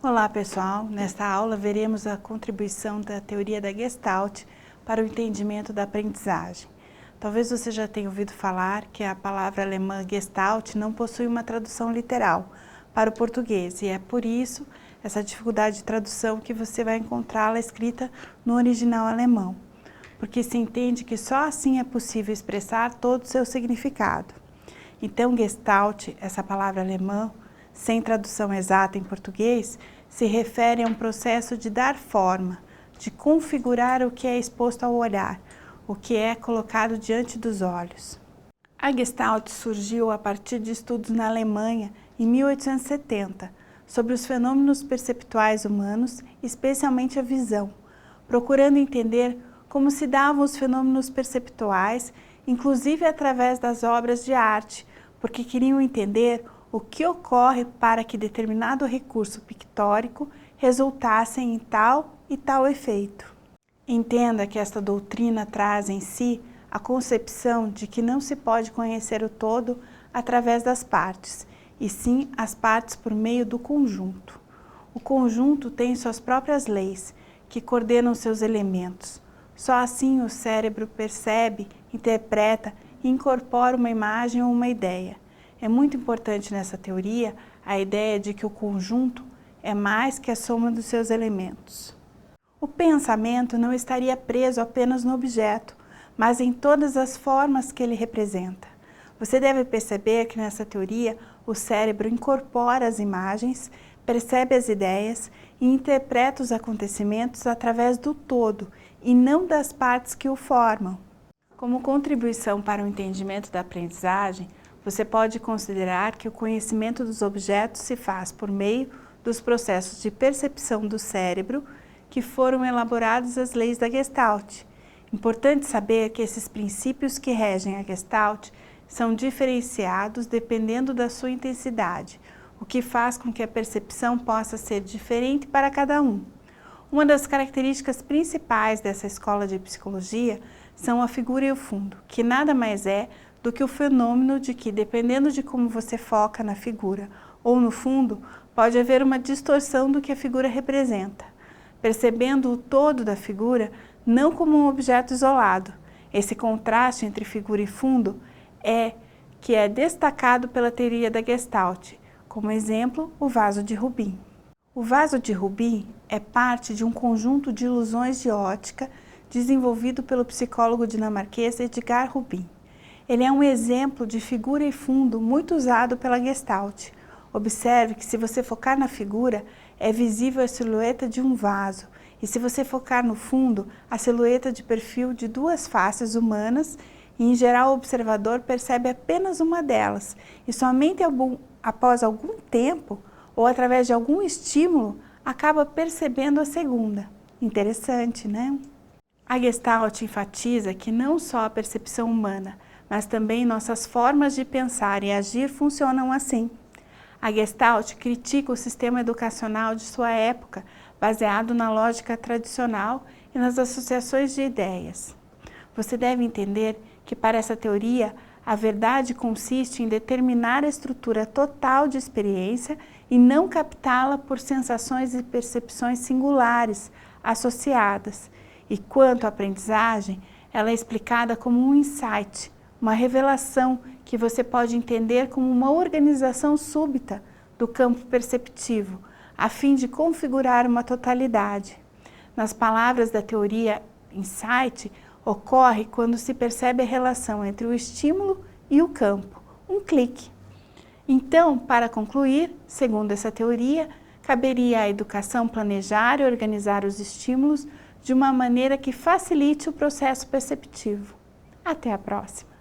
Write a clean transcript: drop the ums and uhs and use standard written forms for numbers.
Olá pessoal, nesta aula veremos a contribuição da teoria da Gestalt para o entendimento da aprendizagem. Talvez você já tenha ouvido falar que a palavra alemã Gestalt não possui uma tradução literal para o português e é por isso essa dificuldade de tradução que você vai encontrá-la escrita no original alemão, porque se entende que só assim é possível expressar todo o seu significado. Então Gestalt, essa palavra alemã, sem tradução exata em português, se refere a um processo de dar forma, de configurar o que é exposto ao olhar, o que é colocado diante dos olhos. A Gestalt surgiu a partir de estudos na Alemanha em 1870, sobre os fenômenos perceptuais humanos, especialmente a visão, procurando entender como se davam os fenômenos perceptuais, inclusive através das obras de arte, porque queriam entender o que ocorre para que determinado recurso pictórico resultasse em tal e tal efeito. Entenda que esta doutrina traz em si a concepção de que não se pode conhecer o todo através das partes, e sim as partes por meio do conjunto. O conjunto tem suas próprias leis, que coordenam seus elementos. Só assim o cérebro percebe, interpreta e incorpora uma imagem ou uma ideia. É muito importante nessa teoria a ideia de que o conjunto é mais que a soma dos seus elementos. O pensamento não estaria preso apenas no objeto, mas em todas as formas que ele representa. Você deve perceber que nessa teoria o cérebro incorpora as imagens, percebe as ideias e interpreta os acontecimentos através do todo e não das partes que o formam. Como contribuição para o entendimento da aprendizagem, você pode considerar que o conhecimento dos objetos se faz por meio dos processos de percepção do cérebro que foram elaborados as leis da Gestalt. Importante saber que esses princípios que regem a Gestalt são diferenciados dependendo da sua intensidade, o que faz com que a percepção possa ser diferente para cada um. Uma das características principais dessa escola de psicologia são a figura e o fundo, que nada mais é do que o fenômeno de que, dependendo de como você foca na figura ou no fundo, pode haver uma distorção do que a figura representa, percebendo o todo da figura não como um objeto isolado. Esse contraste entre figura e fundo é destacado pela teoria da Gestalt, como exemplo, o vaso de Rubin. O vaso de Rubin é parte de um conjunto de ilusões de ótica desenvolvido pelo psicólogo dinamarquês Edgar Rubin. Ele é um exemplo de figura e fundo muito usado pela Gestalt. Observe que se você focar na figura, é visível a silhueta de um vaso, e se você focar no fundo, a silhueta de perfil de duas faces humanas, e em geral o observador percebe apenas uma delas, e somente após algum tempo, ou através de algum estímulo, acaba percebendo a segunda. Interessante, né? A Gestalt enfatiza que não só a percepção humana, mas também nossas formas de pensar e agir funcionam assim. A Gestalt critica o sistema educacional de sua época, baseado na lógica tradicional e nas associações de ideias. Você deve entender que para essa teoria, a verdade consiste em determinar a estrutura total de experiência e não captá-la por sensações e percepções singulares, associadas. E quanto à aprendizagem, ela é explicada como um insight, uma revelação que você pode entender como uma organização súbita do campo perceptivo, a fim de configurar uma totalidade. Nas palavras da teoria insight, ocorre quando se percebe a relação entre o estímulo e o campo, um clique. Então, para concluir, segundo essa teoria, caberia à educação planejar e organizar os estímulos de uma maneira que facilite o processo perceptivo. Até a próxima!